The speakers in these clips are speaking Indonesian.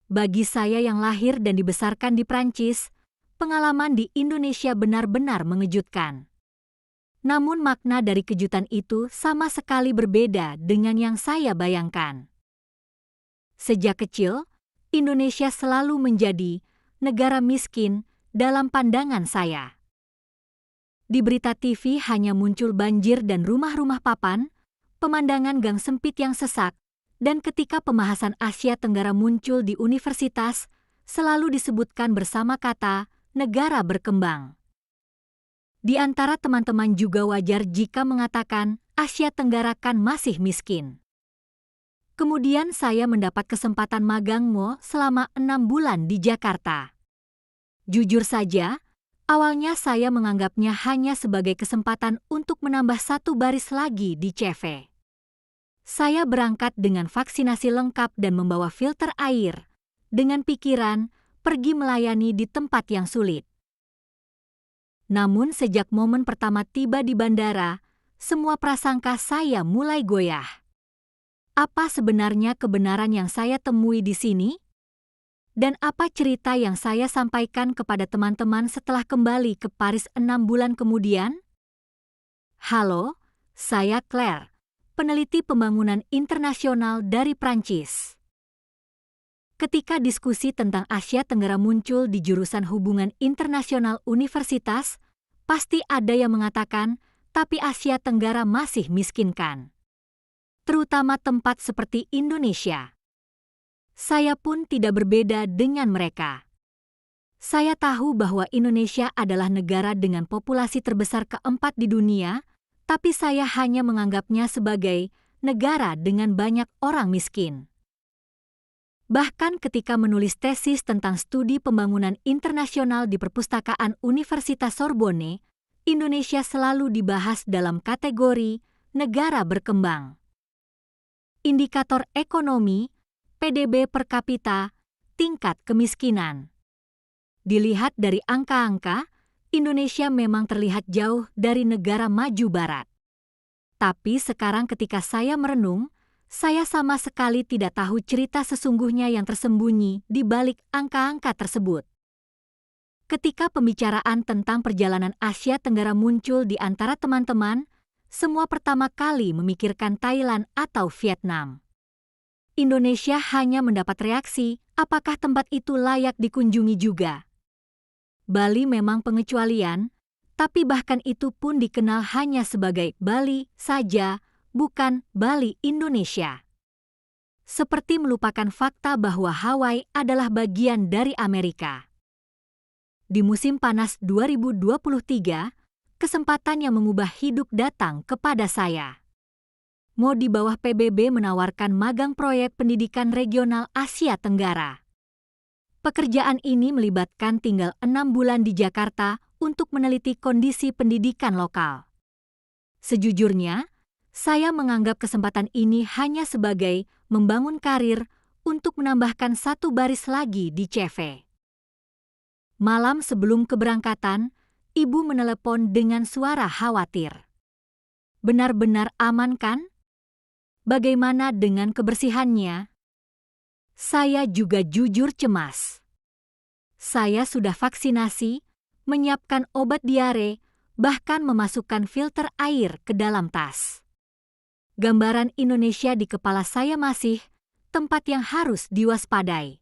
Bagi saya yang lahir dan dibesarkan di Prancis, pengalaman di Indonesia benar-benar mengejutkan. Namun makna dari kejutan itu sama sekali berbeda dengan yang saya bayangkan. Sejak kecil, Indonesia selalu menjadi negara miskin dalam pandangan saya. Di berita TV hanya muncul banjir dan rumah-rumah papan, pemandangan gang sempit yang sesak, dan ketika pembahasan Asia Tenggara muncul di universitas, selalu disebutkan bersama kata negara berkembang. Di antara teman-teman juga wajar jika mengatakan Asia Tenggara kan masih miskin. Kemudian saya mendapat kesempatan magang selama 6 bulan di Jakarta. Jujur saja, awalnya saya menganggapnya hanya sebagai kesempatan untuk menambah 1 baris lagi di CV. Saya berangkat dengan vaksinasi lengkap dan membawa filter air, dengan pikiran pergi melayani di tempat yang sulit. Namun sejak momen pertama tiba di bandara, semua prasangka saya mulai goyah. Apa sebenarnya kebenaran yang saya temui di sini? Dan apa cerita yang saya sampaikan kepada teman-teman setelah kembali ke Paris 6 bulan kemudian? Halo, saya Claire, peneliti pembangunan internasional dari Prancis. Ketika diskusi tentang Asia Tenggara muncul di jurusan hubungan internasional universitas, pasti ada yang mengatakan, tapi Asia Tenggara masih miskinkan. Terutama tempat seperti Indonesia. Saya pun tidak berbeda dengan mereka. Saya tahu bahwa Indonesia adalah negara dengan populasi terbesar keempat di dunia, tapi saya hanya menganggapnya sebagai negara dengan banyak orang miskin. Bahkan ketika menulis tesis tentang studi pembangunan internasional di Perpustakaan Universitas Sorbonne, Indonesia selalu dibahas dalam kategori negara berkembang. Indikator ekonomi, PDB per kapita, tingkat kemiskinan. Dilihat dari angka-angka, Indonesia memang terlihat jauh dari negara maju barat. Tapi sekarang ketika saya merenung, saya sama sekali tidak tahu cerita sesungguhnya yang tersembunyi di balik angka-angka tersebut. Ketika pembicaraan tentang perjalanan Asia Tenggara muncul di antara teman-teman, semua pertama kali memikirkan Thailand atau Vietnam. Indonesia hanya mendapat reaksi, apakah tempat itu layak dikunjungi juga? Bali memang pengecualian, tapi bahkan itu pun dikenal hanya sebagai Bali saja, bukan Bali Indonesia. Seperti melupakan fakta bahwa Hawaii adalah bagian dari Amerika. Di musim panas 2023, kesempatan yang mengubah hidup datang kepada saya. Di bawah PBB menawarkan magang proyek pendidikan regional Asia Tenggara. Pekerjaan ini melibatkan tinggal 6 bulan di Jakarta untuk meneliti kondisi pendidikan lokal. Sejujurnya, saya menganggap kesempatan ini hanya sebagai membangun karir untuk menambahkan 1 baris lagi di CV. Malam sebelum keberangkatan, ibu menelepon dengan suara khawatir. Benar-benar aman kan? Bagaimana dengan kebersihannya? Saya juga jujur cemas. Saya sudah vaksinasi, menyiapkan obat diare, bahkan memasukkan filter air ke dalam tas. Gambaran Indonesia di kepala saya masih tempat yang harus diwaspadai.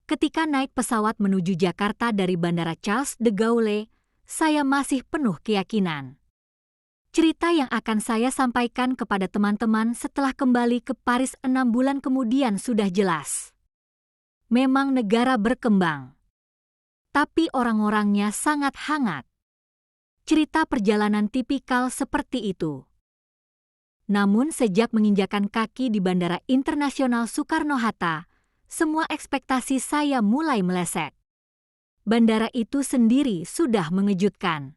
Ketika naik pesawat menuju Jakarta dari Bandara Charles de Gaulle, saya masih penuh keyakinan. Cerita yang akan saya sampaikan kepada teman-teman setelah kembali ke Paris 6 bulan kemudian sudah jelas. Memang negara berkembang. Tapi orang-orangnya sangat hangat. Cerita perjalanan tipikal seperti itu. Namun sejak menginjakan kaki di Bandara Internasional Soekarno-Hatta, semua ekspektasi saya mulai meleset. Bandara itu sendiri sudah mengejutkan.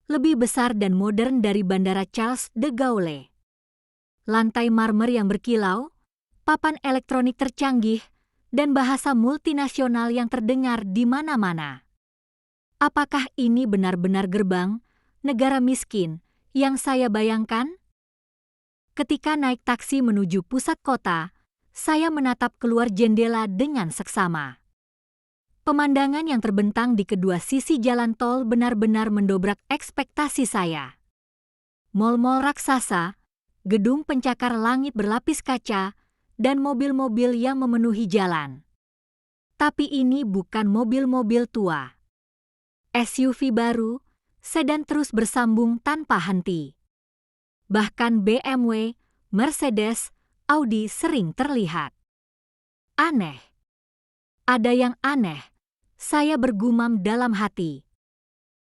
Lebih besar dan modern dari Bandara Charles de Gaulle. Lantai marmer yang berkilau, papan elektronik tercanggih, dan bahasa multinasional yang terdengar di mana-mana. Apakah ini benar-benar gerbang negara miskin yang saya bayangkan? Ketika naik taksi menuju pusat kota, Saya menatap keluar jendela dengan seksama. Pemandangan yang terbentang di kedua sisi jalan tol benar-benar mendobrak ekspektasi saya. Mal-mal raksasa, gedung pencakar langit berlapis kaca, dan mobil-mobil yang memenuhi jalan. Tapi ini bukan mobil-mobil tua. SUV baru, sedan terus bersambung tanpa henti. Bahkan BMW, Mercedes, Audi sering terlihat. Aneh. Ada yang aneh. Saya bergumam dalam hati.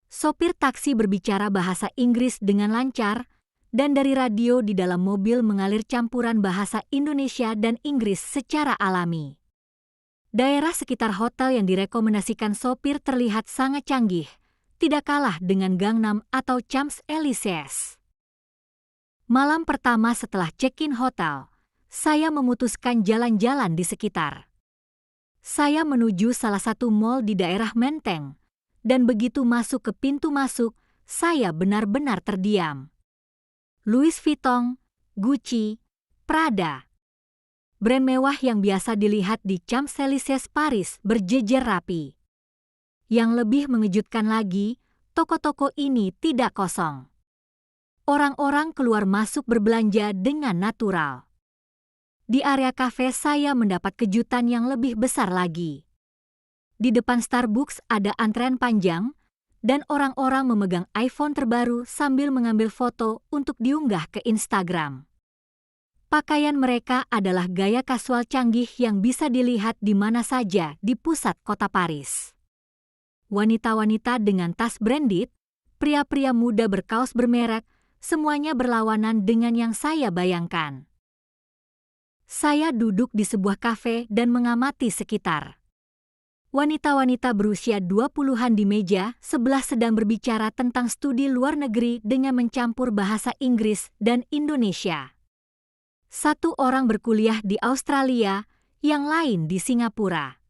Sopir taksi berbicara bahasa Inggris dengan lancar, dan dari radio di dalam mobil mengalir campuran bahasa Indonesia dan Inggris secara alami. Daerah sekitar hotel yang direkomendasikan sopir terlihat sangat canggih, tidak kalah dengan Gangnam atau Champs-Élysées. Malam pertama setelah check-in hotel, saya memutuskan jalan-jalan di sekitar. Saya menuju salah satu mal di daerah Menteng, dan begitu masuk ke pintu masuk, saya benar-benar terdiam. Louis Vuitton, Gucci, Prada. Brand mewah yang biasa dilihat di Champs-Élysées Paris berjejer rapi. Yang lebih mengejutkan lagi, toko-toko ini tidak kosong. Orang-orang keluar masuk berbelanja dengan natural. Di area kafe saya mendapat kejutan yang lebih besar lagi. Di depan Starbucks ada antrean panjang, dan orang-orang memegang iPhone terbaru sambil mengambil foto untuk diunggah ke Instagram. Pakaian mereka adalah gaya kasual canggih yang bisa dilihat di mana saja di pusat kota Paris. Wanita-wanita dengan tas branded, pria-pria muda berkaos bermerek, semuanya berlawanan dengan yang saya bayangkan. Saya duduk di sebuah kafe dan mengamati sekitar. Wanita-wanita berusia 20-an di meja sebelah sedang berbicara tentang studi luar negeri dengan mencampur bahasa Inggris dan Indonesia. Satu orang berkuliah di Australia, yang lain di Singapura.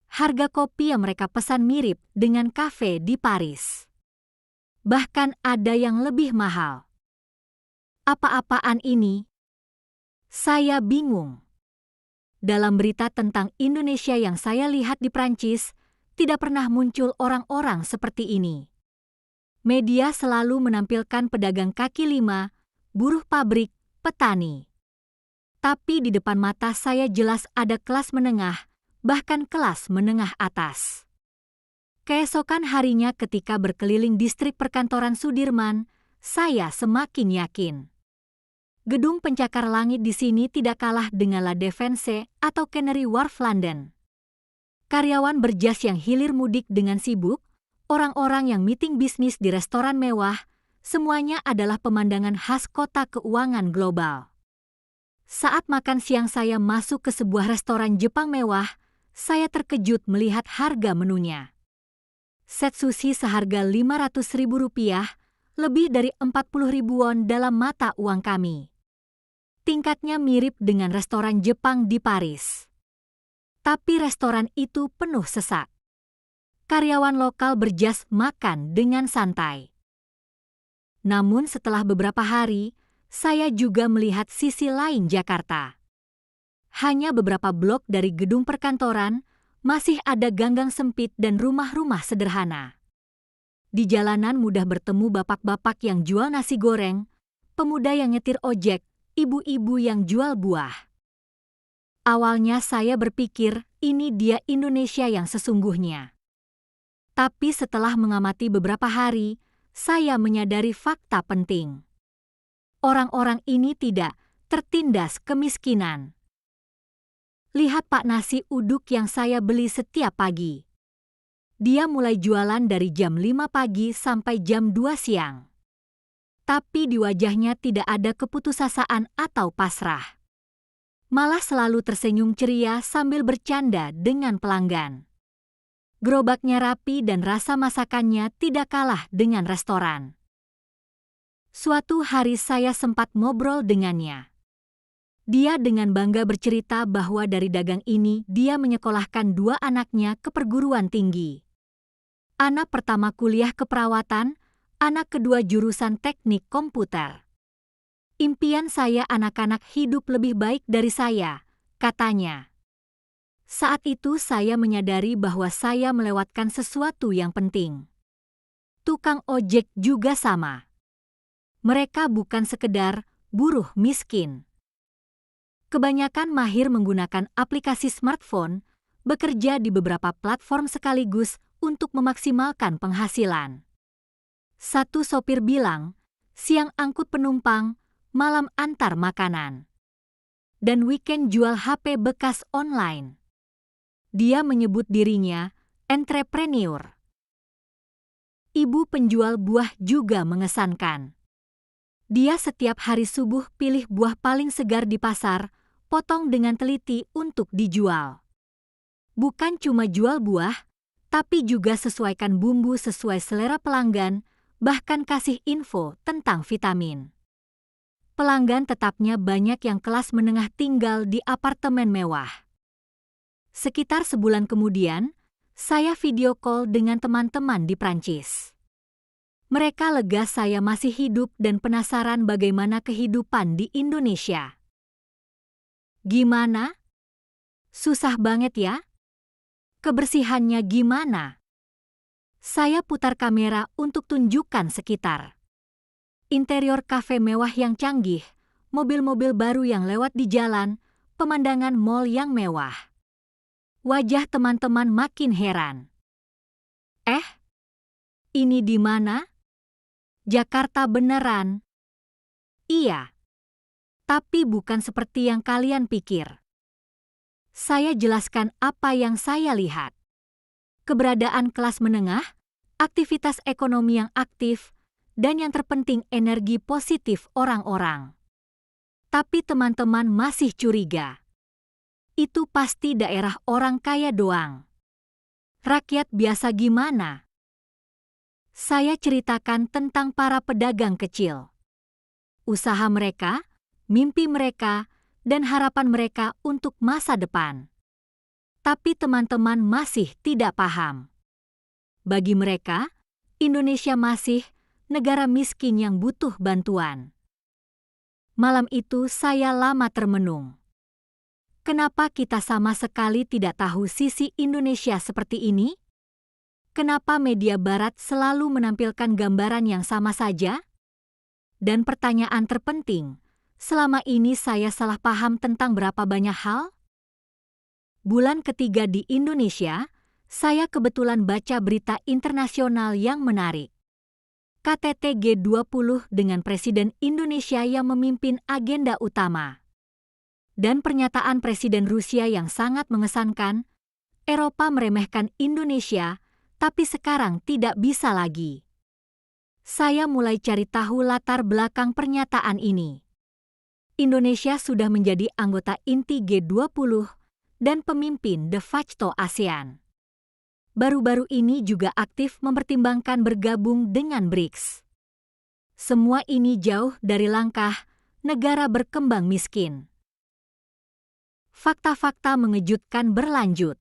Harga kopi yang mereka pesan mirip dengan kafe di Paris. Bahkan ada yang lebih mahal. Apa-apaan ini? Saya bingung. Dalam berita tentang Indonesia yang saya lihat di Prancis, tidak pernah muncul orang-orang seperti ini. Media selalu menampilkan pedagang kaki lima, buruh pabrik, petani. Tapi di depan mata saya jelas ada kelas menengah, bahkan kelas menengah atas. Keesokan harinya ketika berkeliling distrik perkantoran Sudirman, saya semakin yakin. Gedung pencakar langit di sini tidak kalah dengan La Défense atau Canary Wharf London. Karyawan berjas yang hilir mudik dengan sibuk, orang-orang yang meeting bisnis di restoran mewah, semuanya adalah pemandangan khas kota keuangan global. Saat makan siang saya masuk ke sebuah restoran Jepang mewah, saya terkejut melihat harga menunya. Set sushi seharga Rp500.000, lebih dari 40.000 won dalam mata uang kami. Tingkatnya mirip dengan restoran Jepang di Paris. Tapi restoran itu penuh sesak. Karyawan lokal berjas makan dengan santai. Namun setelah beberapa hari, saya juga melihat sisi lain Jakarta. Hanya beberapa blok dari gedung perkantoran, masih ada ganggang sempit dan rumah-rumah sederhana. Di jalanan mudah bertemu bapak-bapak yang jual nasi goreng, pemuda yang nyetir ojek, ibu-ibu yang jual buah. Awalnya saya berpikir ini dia Indonesia yang sesungguhnya. Tapi setelah mengamati beberapa hari, saya menyadari fakta penting. Orang-orang ini tidak tertindas kemiskinan. Lihat Pak nasi uduk yang saya beli setiap pagi. Dia mulai jualan dari jam 5 pagi sampai jam 2 siang. Tapi di wajahnya tidak ada keputusasaan atau pasrah. Malah selalu tersenyum ceria sambil bercanda dengan pelanggan. Gerobaknya rapi dan rasa masakannya tidak kalah dengan restoran. Suatu hari saya sempat ngobrol dengannya. Dia dengan bangga bercerita bahwa dari dagang ini dia menyekolahkan 2 anaknya ke perguruan tinggi. Anak pertama kuliah keperawatan, anak kedua jurusan teknik komputer. Impian saya anak-anak hidup lebih baik dari saya, katanya. Saat itu saya menyadari bahwa saya melewatkan sesuatu yang penting. Tukang ojek juga sama. Mereka bukan sekedar buruh miskin. Kebanyakan mahir menggunakan aplikasi smartphone, bekerja di beberapa platform sekaligus untuk memaksimalkan penghasilan. Satu sopir bilang, siang angkut penumpang, malam antar makanan. Dan weekend jual HP bekas online. Dia menyebut dirinya entrepreneur. Ibu penjual buah juga mengesankan. Dia setiap hari subuh pilih buah paling segar di pasar, potong dengan teliti untuk dijual. Bukan cuma jual buah, tapi juga sesuaikan bumbu sesuai selera pelanggan, bahkan kasih info tentang vitamin. Pelanggan tetapnya banyak yang kelas menengah tinggal di apartemen mewah. Sekitar sebulan kemudian, saya video call dengan teman-teman di Prancis. Mereka lega saya masih hidup dan penasaran bagaimana kehidupan di Indonesia. Gimana? Susah banget ya? Kebersihannya gimana? Saya putar kamera untuk tunjukkan sekitar. Interior kafe mewah yang canggih, mobil-mobil baru yang lewat di jalan, pemandangan mall yang mewah. Wajah teman-teman makin heran. Ini di mana? Jakarta beneran? Iya. Tapi bukan seperti yang kalian pikir. Saya jelaskan apa yang saya lihat. Keberadaan kelas menengah, aktivitas ekonomi yang aktif, dan yang terpenting energi positif orang-orang. Tapi teman-teman masih curiga. Itu pasti daerah orang kaya doang. Rakyat biasa gimana? Saya ceritakan tentang para pedagang kecil. Usaha mereka, mimpi mereka, dan harapan mereka untuk masa depan. Tapi teman-teman masih tidak paham. Bagi mereka, Indonesia masih negara miskin yang butuh bantuan. Malam itu saya lama termenung. Kenapa kita sama sekali tidak tahu sisi Indonesia seperti ini? Kenapa media barat selalu menampilkan gambaran yang sama saja? Dan pertanyaan terpenting, selama ini saya salah paham tentang berapa banyak hal? Bulan ketiga di Indonesia, saya kebetulan baca berita internasional yang menarik. KTT G20 dengan Presiden Indonesia yang memimpin agenda utama. Dan pernyataan Presiden Rusia yang sangat mengesankan, Eropa meremehkan Indonesia, tapi sekarang tidak bisa lagi. Saya mulai cari tahu latar belakang pernyataan ini. Indonesia sudah menjadi anggota inti G20 dan pemimpin de facto ASEAN. Baru-baru ini juga aktif mempertimbangkan bergabung dengan BRICS. Semua ini jauh dari langkah negara berkembang miskin. Fakta-fakta mengejutkan berlanjut.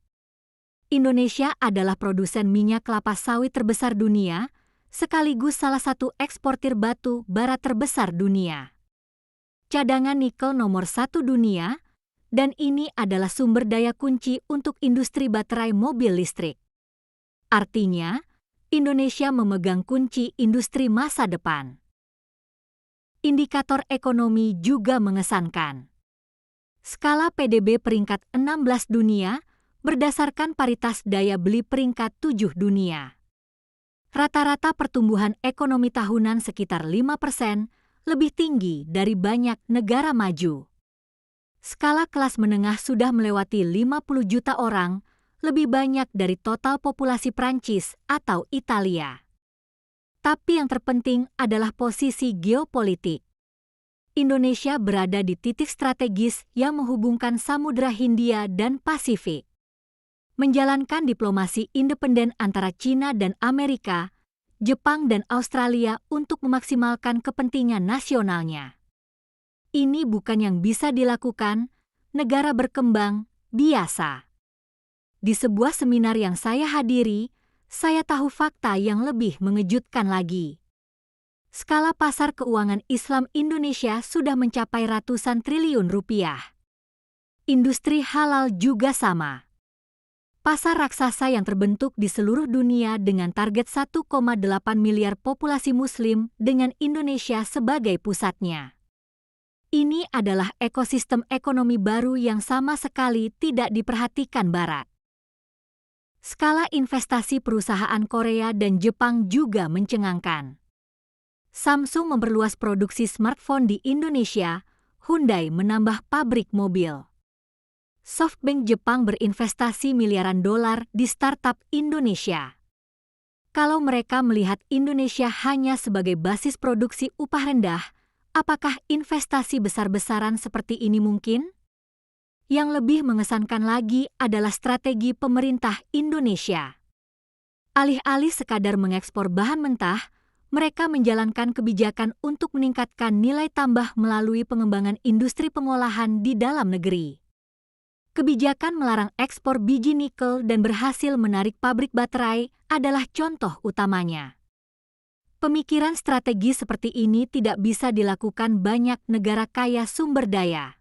Indonesia adalah produsen minyak kelapa sawit terbesar dunia, sekaligus salah satu eksportir batu bara terbesar dunia. Cadangan nikel nomor 1 dunia, dan ini adalah sumber daya kunci untuk industri baterai mobil listrik. Artinya, Indonesia memegang kunci industri masa depan. Indikator ekonomi juga mengesankan. Skala PDB peringkat 16 dunia berdasarkan paritas daya beli peringkat 7 dunia. Rata-rata pertumbuhan ekonomi tahunan sekitar 5%, lebih tinggi dari banyak negara maju. Skala kelas menengah sudah melewati 50 juta orang, lebih banyak dari total populasi Prancis atau Italia. Tapi yang terpenting adalah posisi geopolitik. Indonesia berada di titik strategis yang menghubungkan Samudra Hindia dan Pasifik. Menjalankan diplomasi independen antara China dan Amerika, Jepang dan Australia untuk memaksimalkan kepentingan nasionalnya. Ini bukan yang bisa dilakukan negara berkembang biasa. Di sebuah seminar yang saya hadiri, saya tahu fakta yang lebih mengejutkan lagi. Skala pasar keuangan Islam Indonesia sudah mencapai ratusan triliun rupiah. Industri halal juga sama. Pasar raksasa yang terbentuk di seluruh dunia dengan target 1,8 miliar populasi Muslim dengan Indonesia sebagai pusatnya. Ini adalah ekosistem ekonomi baru yang sama sekali tidak diperhatikan Barat. Skala investasi perusahaan Korea dan Jepang juga mencengangkan. Samsung memperluas produksi smartphone di Indonesia, Hyundai menambah pabrik mobil. SoftBank Jepang berinvestasi miliaran dolar di startup Indonesia. Kalau mereka melihat Indonesia hanya sebagai basis produksi upah rendah, apakah investasi besar-besaran seperti ini mungkin? Yang lebih mengesankan lagi adalah strategi pemerintah Indonesia. Alih-alih sekadar mengekspor bahan mentah, mereka menjalankan kebijakan untuk meningkatkan nilai tambah melalui pengembangan industri pengolahan di dalam negeri. Kebijakan melarang ekspor biji nikel dan berhasil menarik pabrik baterai adalah contoh utamanya. Pemikiran strategi seperti ini tidak bisa dilakukan banyak negara kaya sumber daya.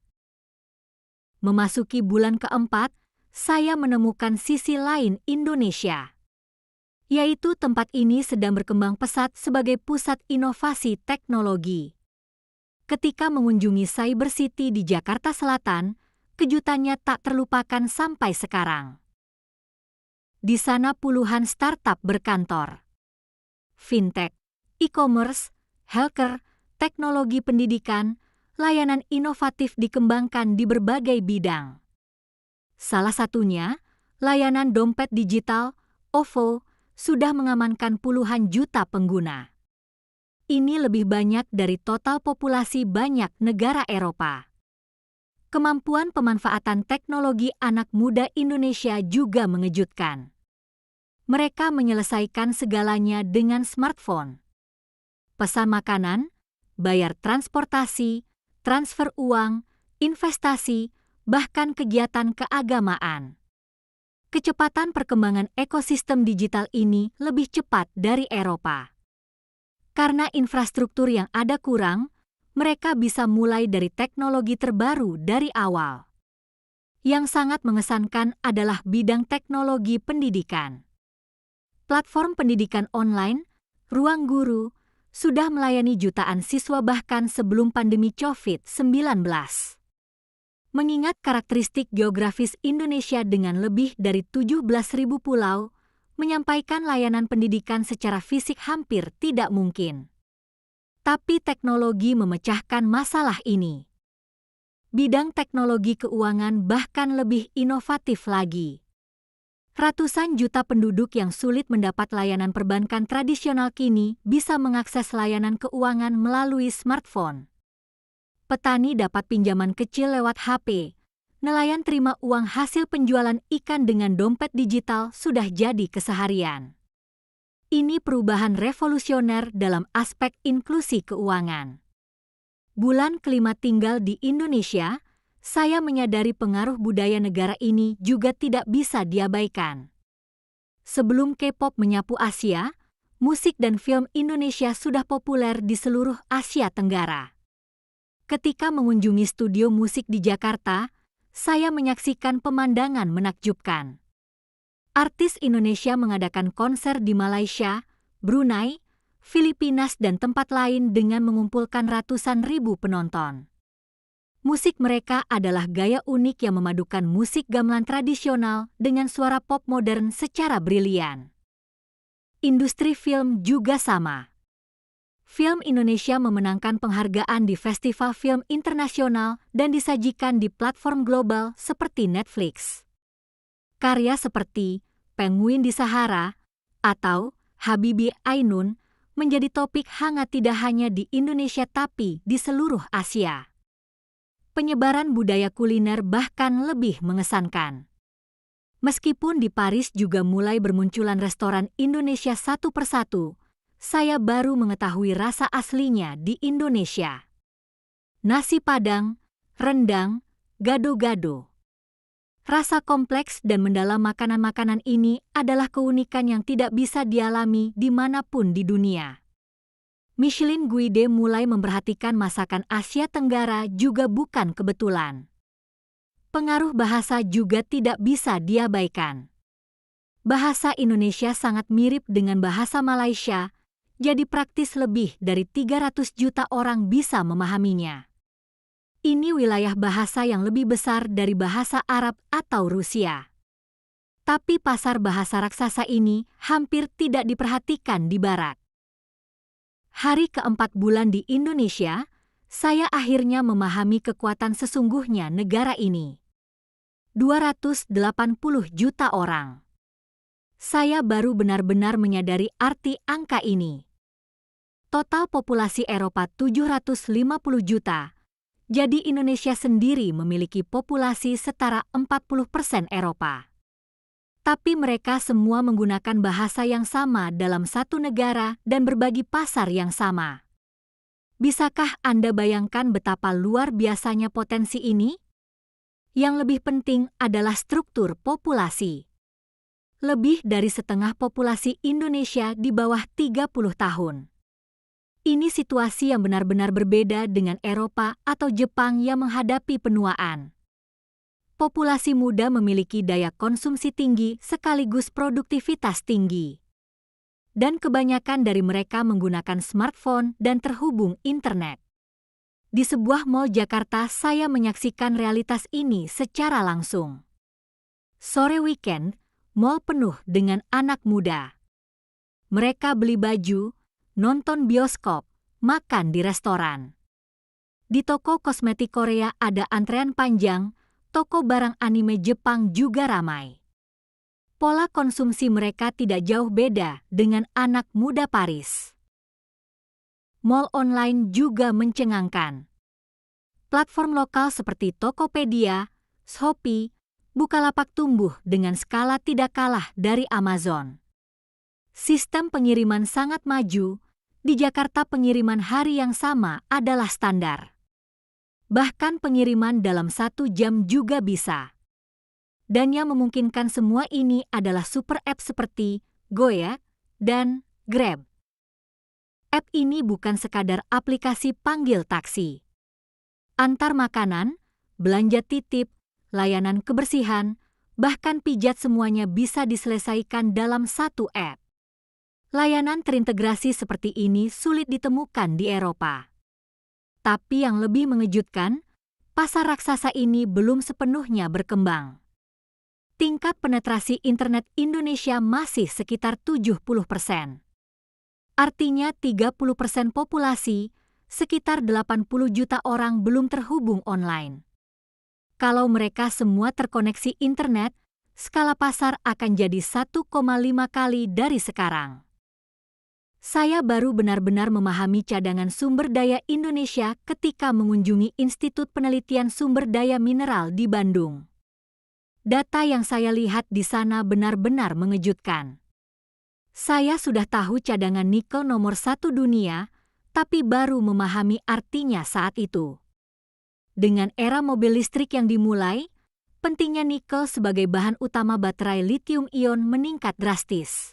Memasuki bulan keempat, saya menemukan sisi lain Indonesia, yaitu tempat ini sedang berkembang pesat sebagai pusat inovasi teknologi. Ketika mengunjungi Cyber City di Jakarta Selatan, kejutannya tak terlupakan sampai sekarang. Di sana puluhan startup berkantor. Fintech, e-commerce, healthcare, teknologi pendidikan, layanan inovatif dikembangkan di berbagai bidang. Salah satunya, layanan dompet digital, OVO, sudah mengamankan puluhan juta pengguna. Ini lebih banyak dari total populasi banyak negara Eropa. Kemampuan pemanfaatan teknologi anak muda Indonesia juga mengejutkan. Mereka menyelesaikan segalanya dengan smartphone. Pesan makanan, bayar transportasi, transfer uang, investasi, bahkan kegiatan keagamaan. Kecepatan perkembangan ekosistem digital ini lebih cepat dari Eropa. Karena infrastruktur yang ada kurang, mereka bisa mulai dari teknologi terbaru dari awal. Yang sangat mengesankan adalah bidang teknologi pendidikan. Platform pendidikan online, Ruang Guru, sudah melayani jutaan siswa bahkan sebelum pandemi COVID-19. Mengingat karakteristik geografis Indonesia dengan lebih dari 17.000 pulau, menyampaikan layanan pendidikan secara fisik hampir tidak mungkin. Tapi teknologi memecahkan masalah ini. Bidang teknologi keuangan bahkan lebih inovatif lagi. Ratusan juta penduduk yang sulit mendapat layanan perbankan tradisional kini bisa mengakses layanan keuangan melalui smartphone. Petani dapat pinjaman kecil lewat HP. Nelayan terima uang hasil penjualan ikan dengan dompet digital sudah jadi keseharian. Ini perubahan revolusioner dalam aspek inklusi keuangan. Bulan kelima tinggal di Indonesia, saya menyadari pengaruh budaya negara ini juga tidak bisa diabaikan. Sebelum K-pop menyapu Asia, musik dan film Indonesia sudah populer di seluruh Asia Tenggara. Ketika mengunjungi studio musik di Jakarta, saya menyaksikan pemandangan menakjubkan. Artis Indonesia mengadakan konser di Malaysia, Brunei, Filipinas dan tempat lain dengan mengumpulkan ratusan ribu penonton. Musik mereka adalah gaya unik yang memadukan musik gamelan tradisional dengan suara pop modern secara brilian. Industri film juga sama. Film Indonesia memenangkan penghargaan di festival film internasional dan disajikan di platform global seperti Netflix. Karya seperti Penguin di Sahara atau Habibi Ainun menjadi topik hangat tidak hanya di Indonesia tapi di seluruh Asia. Penyebaran budaya kuliner bahkan lebih mengesankan. Meskipun di Paris juga mulai bermunculan restoran Indonesia satu persatu, saya baru mengetahui rasa aslinya di Indonesia. Nasi Padang, rendang, gado-gado. Rasa kompleks dan mendalam makanan-makanan ini adalah keunikan yang tidak bisa dialami dimanapun di dunia. Michelin Guide mulai memperhatikan masakan Asia Tenggara juga bukan kebetulan. Pengaruh bahasa juga tidak bisa diabaikan. Bahasa Indonesia sangat mirip dengan bahasa Malaysia, jadi praktis lebih dari 300 juta orang bisa memahaminya. Ini wilayah bahasa yang lebih besar dari bahasa Arab atau Rusia. Tapi pasar bahasa raksasa ini hampir tidak diperhatikan di Barat. Hari keempat bulan di Indonesia, saya akhirnya memahami kekuatan sesungguhnya negara ini. 280 juta orang. Saya baru benar-benar menyadari arti angka ini. Total populasi Eropa 750 juta, jadi Indonesia sendiri memiliki populasi setara 40% Eropa. Tapi mereka semua menggunakan bahasa yang sama dalam satu negara dan berbagi pasar yang sama. Bisakah Anda bayangkan betapa luar biasanya potensi ini? Yang lebih penting adalah struktur populasi. Lebih dari setengah populasi Indonesia di bawah 30 tahun. Ini situasi yang benar-benar berbeda dengan Eropa atau Jepang yang menghadapi penuaan. Populasi muda memiliki daya konsumsi tinggi sekaligus produktivitas tinggi. Dan kebanyakan dari mereka menggunakan smartphone dan terhubung internet. Di sebuah mal Jakarta, saya menyaksikan realitas ini secara langsung. Sore weekend, mal penuh dengan anak muda. Mereka beli baju, nonton bioskop, makan di restoran. Di toko kosmetik Korea ada antrean panjang, toko barang anime Jepang juga ramai. Pola konsumsi mereka tidak jauh beda dengan anak muda Paris. Mall online juga mencengangkan. Platform lokal seperti Tokopedia, Shopee, Bukalapak tumbuh dengan skala tidak kalah dari Amazon. Sistem pengiriman sangat maju, di Jakarta pengiriman hari yang sama adalah standar. Bahkan pengiriman dalam 1 jam juga bisa. Dan yang memungkinkan semua ini adalah super app seperti Gojek dan Grab. App ini bukan sekadar aplikasi panggil taksi. Antar makanan, belanja titip, layanan kebersihan, bahkan pijat semuanya bisa diselesaikan dalam satu app. Layanan terintegrasi seperti ini sulit ditemukan di Eropa. Tapi yang lebih mengejutkan, pasar raksasa ini belum sepenuhnya berkembang. Tingkat penetrasi internet Indonesia masih sekitar 70%. Artinya 30% populasi, sekitar 80 juta orang belum terhubung online. Kalau mereka semua terkoneksi internet, skala pasar akan jadi 1,5 kali dari sekarang. Saya baru benar-benar memahami cadangan sumber daya Indonesia ketika mengunjungi Institut Penelitian Sumber Daya Mineral di Bandung. Data yang saya lihat di sana benar-benar mengejutkan. Saya sudah tahu cadangan nikel nomor 1 dunia, tapi baru memahami artinya saat itu. Dengan era mobil listrik yang dimulai, pentingnya nikel sebagai bahan utama baterai lithium-ion meningkat drastis.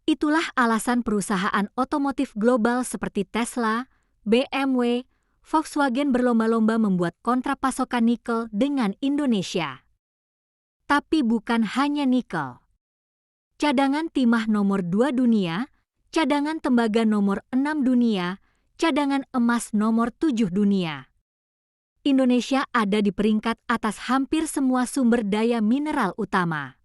Itulah alasan perusahaan otomotif global seperti Tesla, BMW, Volkswagen berlomba-lomba membuat kontrak pasokan nikel dengan Indonesia. Tapi bukan hanya nikel. Cadangan timah nomor 2 dunia, cadangan tembaga nomor 6 dunia, cadangan emas nomor 7 dunia. Indonesia ada di peringkat atas hampir semua sumber daya mineral utama.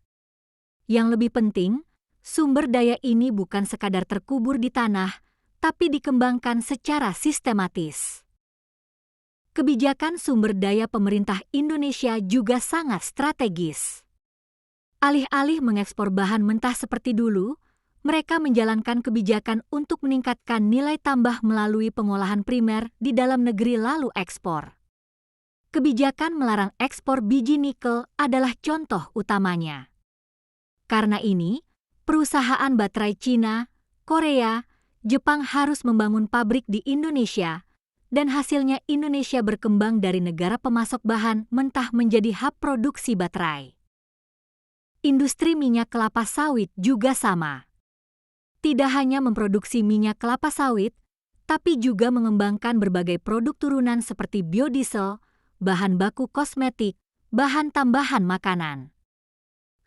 Yang lebih penting, sumber daya ini bukan sekadar terkubur di tanah, tapi dikembangkan secara sistematis. Kebijakan sumber daya pemerintah Indonesia juga sangat strategis. Alih-alih mengekspor bahan mentah seperti dulu, mereka menjalankan kebijakan untuk meningkatkan nilai tambah melalui pengolahan primer di dalam negeri lalu ekspor. Kebijakan melarang ekspor biji nikel adalah contoh utamanya. Karena ini, perusahaan baterai Cina, Korea, Jepang harus membangun pabrik di Indonesia, dan hasilnya Indonesia berkembang dari negara pemasok bahan mentah menjadi hub produksi baterai. Industri minyak kelapa sawit juga sama. Tidak hanya memproduksi minyak kelapa sawit, tapi juga mengembangkan berbagai produk turunan seperti biodiesel, bahan baku kosmetik, bahan tambahan makanan.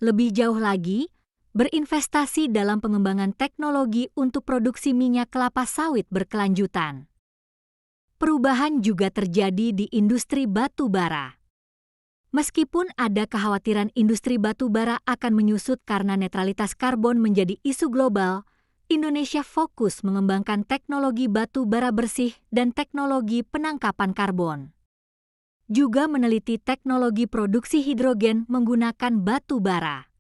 Lebih jauh lagi, berinvestasi dalam pengembangan teknologi untuk produksi minyak kelapa sawit berkelanjutan. Perubahan juga terjadi di industri batu bara. Meskipun ada kekhawatiran industri batu bara akan menyusut karena netralitas karbon menjadi isu global, Indonesia fokus mengembangkan teknologi batu bara bersih dan teknologi penangkapan karbon. Juga meneliti teknologi produksi hidrogen menggunakan batu bara.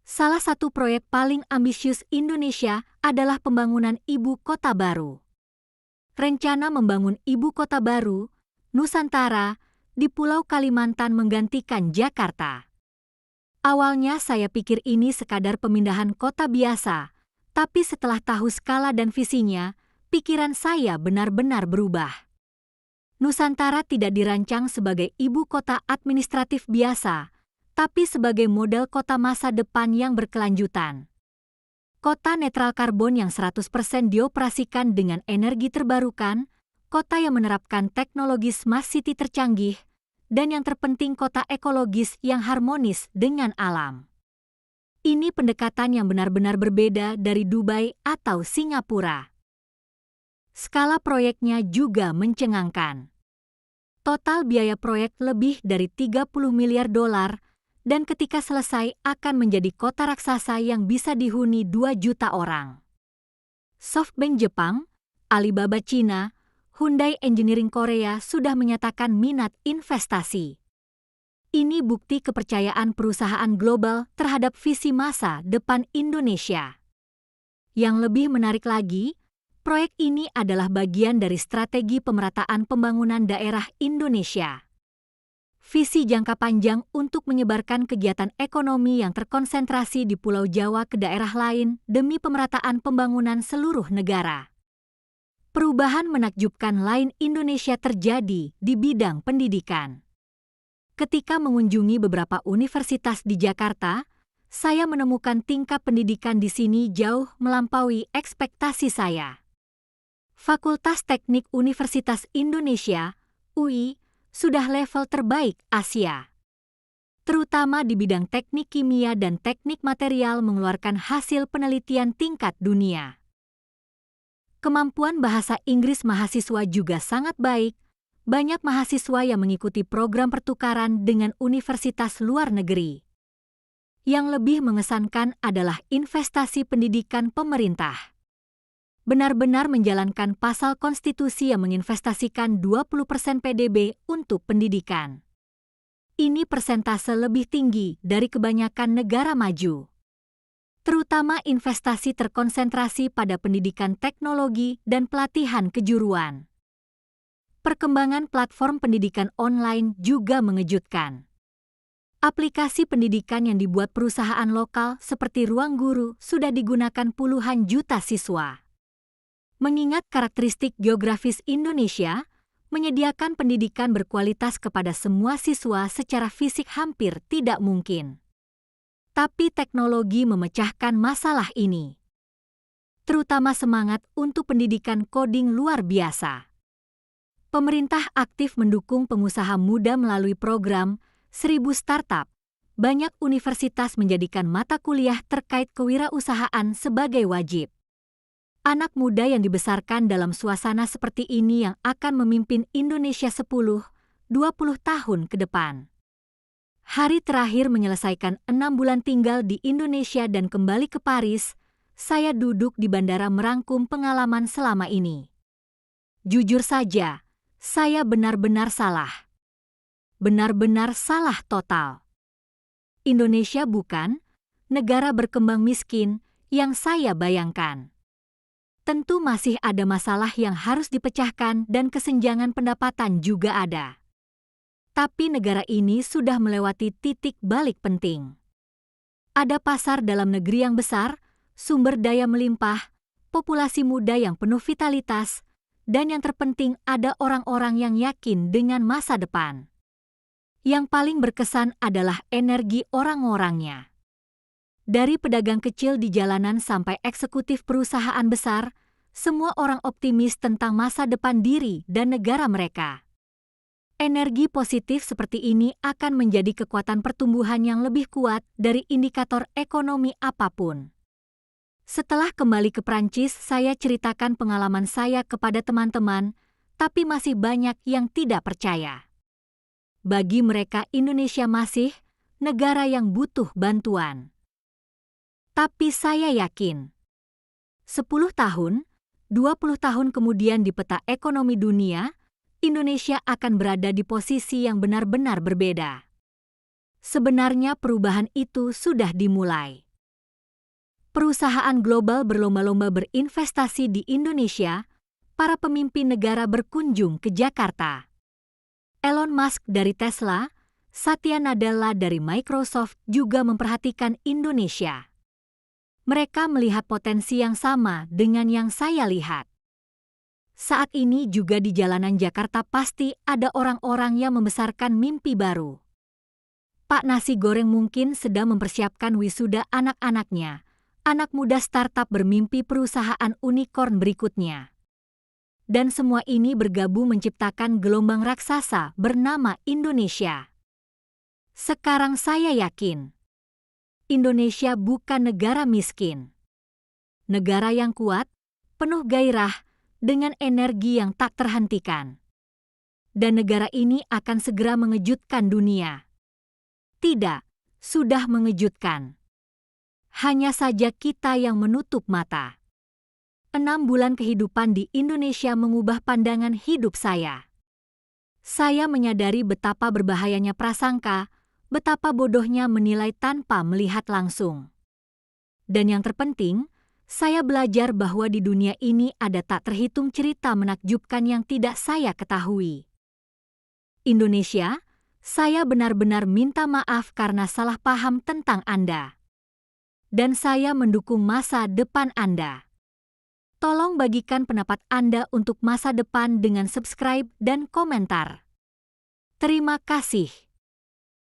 Salah satu proyek paling ambisius Indonesia adalah pembangunan ibu kota baru. Rencana membangun ibu kota baru, Nusantara, di Pulau Kalimantan menggantikan Jakarta. Awalnya saya pikir ini sekadar pemindahan kota biasa, tapi setelah tahu skala dan visinya, pikiran saya benar-benar berubah. Nusantara tidak dirancang sebagai ibu kota administratif biasa, tapi sebagai model kota masa depan yang berkelanjutan. Kota netral karbon yang 100% dioperasikan dengan energi terbarukan, kota yang menerapkan teknologi smart city tercanggih, dan yang terpenting kota ekologis yang harmonis dengan alam. Ini pendekatan yang benar-benar berbeda dari Dubai atau Singapura. Skala proyeknya juga mencengangkan. Total biaya proyek lebih dari 30 miliar dolar, dan ketika selesai akan menjadi kota raksasa yang bisa dihuni 2 juta orang. SoftBank Jepang, Alibaba Cina, Hyundai Engineering Korea sudah menyatakan minat investasi. Ini bukti kepercayaan perusahaan global terhadap visi masa depan Indonesia. Yang lebih menarik lagi, proyek ini adalah bagian dari strategi pemerataan pembangunan daerah Indonesia. Visi jangka panjang untuk menyebarkan kegiatan ekonomi yang terkonsentrasi di Pulau Jawa ke daerah lain demi pemerataan pembangunan seluruh negara. Perubahan menakjubkan lain Indonesia terjadi di bidang pendidikan. Ketika mengunjungi beberapa universitas di Jakarta, saya menemukan tingkat pendidikan di sini jauh melampaui ekspektasi saya. Fakultas Teknik Universitas Indonesia, UI, sudah level terbaik Asia. Terutama di bidang teknik kimia dan teknik material mengeluarkan hasil penelitian tingkat dunia. Kemampuan bahasa Inggris mahasiswa juga sangat baik. Banyak mahasiswa yang mengikuti program pertukaran dengan universitas luar negeri. Yang lebih mengesankan adalah investasi pendidikan pemerintah. Benar-benar menjalankan pasal konstitusi yang menginvestasikan 20% PDB untuk pendidikan. Ini persentase lebih tinggi dari kebanyakan negara maju. Terutama investasi terkonsentrasi pada pendidikan teknologi dan pelatihan kejuruan. Perkembangan platform pendidikan online juga mengejutkan. Aplikasi pendidikan yang dibuat perusahaan lokal seperti Ruang Guru sudah digunakan puluhan juta siswa. Mengingat karakteristik geografis Indonesia, menyediakan pendidikan berkualitas kepada semua siswa secara fisik hampir tidak mungkin. Tapi teknologi memecahkan masalah ini. Terutama semangat untuk pendidikan coding luar biasa. Pemerintah aktif mendukung pengusaha muda melalui program 1000 Startup. Banyak universitas menjadikan mata kuliah terkait kewirausahaan sebagai wajib. Anak muda yang dibesarkan dalam suasana seperti ini yang akan memimpin Indonesia 10-20 tahun ke depan. Hari terakhir menyelesaikan 6 bulan tinggal di Indonesia dan kembali ke Paris, saya duduk di bandara merangkum pengalaman selama ini. Jujur saja, saya benar-benar salah. Benar-benar salah total. Indonesia bukan negara berkembang miskin yang saya bayangkan. Tentu masih ada masalah yang harus dipecahkan dan kesenjangan pendapatan juga ada. Tapi negara ini sudah melewati titik balik penting. Ada pasar dalam negeri yang besar, sumber daya melimpah, populasi muda yang penuh vitalitas, dan yang terpenting ada orang-orang yang yakin dengan masa depan. Yang paling berkesan adalah energi orang-orangnya. Dari pedagang kecil di jalanan sampai eksekutif perusahaan besar, semua orang optimis tentang masa depan diri dan negara mereka. Energi positif seperti ini akan menjadi kekuatan pertumbuhan yang lebih kuat dari indikator ekonomi apapun. Setelah kembali ke Prancis, saya ceritakan pengalaman saya kepada teman-teman, tapi masih banyak yang tidak percaya. Bagi mereka, Indonesia masih negara yang butuh bantuan. Tapi saya yakin, 10 tahun, 20 tahun kemudian di peta ekonomi dunia, Indonesia akan berada di posisi yang benar-benar berbeda. Sebenarnya perubahan itu sudah dimulai. Perusahaan global berlomba-lomba berinvestasi di Indonesia, para pemimpin negara berkunjung ke Jakarta. Elon Musk dari Tesla, Satya Nadella dari Microsoft juga memperhatikan Indonesia. Mereka melihat potensi yang sama dengan yang saya lihat. Saat ini juga di jalanan Jakarta pasti ada orang-orang yang membesarkan mimpi baru. Pak Nasi Goreng mungkin sedang mempersiapkan wisuda anak-anaknya. Anak muda startup bermimpi perusahaan unicorn berikutnya. Dan semua ini bergabung menciptakan gelombang raksasa bernama Indonesia. Sekarang saya yakin, Indonesia bukan negara miskin. Negara yang kuat, penuh gairah, dengan energi yang tak terhentikan. Dan negara ini akan segera mengejutkan dunia. Tidak, sudah mengejutkan. Hanya saja kita yang menutup mata. 6 bulan kehidupan di Indonesia mengubah pandangan hidup saya. Saya menyadari betapa berbahayanya prasangka, betapa bodohnya menilai tanpa melihat langsung. Dan yang terpenting, saya belajar bahwa di dunia ini ada tak terhitung cerita menakjubkan yang tidak saya ketahui. Indonesia, saya benar-benar minta maaf karena salah paham tentang Anda. Dan saya mendukung masa depan Anda. Tolong bagikan pendapat Anda untuk masa depan dengan subscribe dan komentar. Terima kasih.